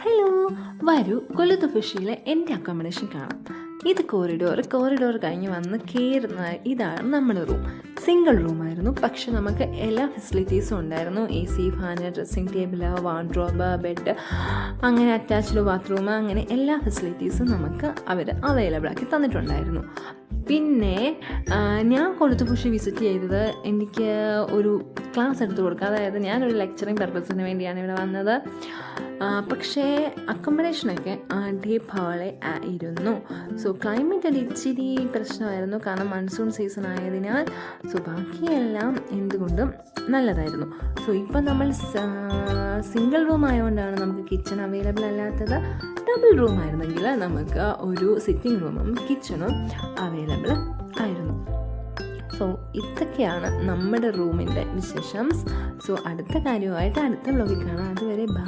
Hello, വരൂ കൊല്ലത്ത് ഫിഷിയിലെ എൻ്റെ അക്കോമഡേഷൻ കാണാം. ഇത് കോറിഡോർ കഴിഞ്ഞ് വന്ന് കയറുന്ന ഇതാണ് നമ്മുടെ റൂം. സിംഗിൾ റൂമായിരുന്നു, പക്ഷെ നമുക്ക് എല്ലാ ഫെസിലിറ്റീസും ഉണ്ടായിരുന്നു. AC, fan, dressing table, wardrobe, bed, അങ്ങനെ അറ്റാച്ച്ഡ് ബാത്റൂം, അങ്ങനെ എല്ലാ ഫെസിലിറ്റീസും നമുക്ക് അവർ അവൈലബിൾ ആക്കി തന്നിട്ടുണ്ടായിരുന്നു. പിന്നെ ഞാൻ കൊല്ലത്ത് ഫിഷി വിസിറ്റ് ചെയ്തത് എനിക്ക് ഒരു ക്ലാസ് എടുത്തു കൊടുക്കുക, അതായത് ഞാനൊരു ലെക്ചറിങ് പർപ്പസിന് വേണ്ടിയാണ് ഇവിടെ വന്നത്. പക്ഷേ അക്കോമഡേഷനൊക്കെ അടിപൊളി ആയിരുന്നു. സോ ക്ലൈമറ്റ് ഒരു ഇച്ചിരി പ്രശ്നമായിരുന്നു, കാരണം മൺസൂൺ സീസൺ ആയതിനാൽ. സോ ബാക്കിയെല്ലാം എന്തുകൊണ്ടും നല്ലതായിരുന്നു. സോ ഇപ്പം നമ്മൾ സിംഗിൾ റൂം ആയതുകൊണ്ടാണ് നമുക്ക് കിച്ചൺ അവൈലബിൾ അല്ലാത്തത്. ഡബിൾ റൂം ആയിരുന്നെങ്കിൽ നമുക്ക് ഒരു സിറ്റിംഗ് റൂമും കിച്ചണും അവൈലബിൾ ആയിരുന്നു. സോ ഇതൊക്കെയാണ് നമ്മുടെ റൂമിൻ്റെ വിശേഷം. സോ അടുത്ത കാര്യമായിട്ട് അടുത്ത വ്ലോഗിൽ കാണാം. അതുവരെ ബൈ.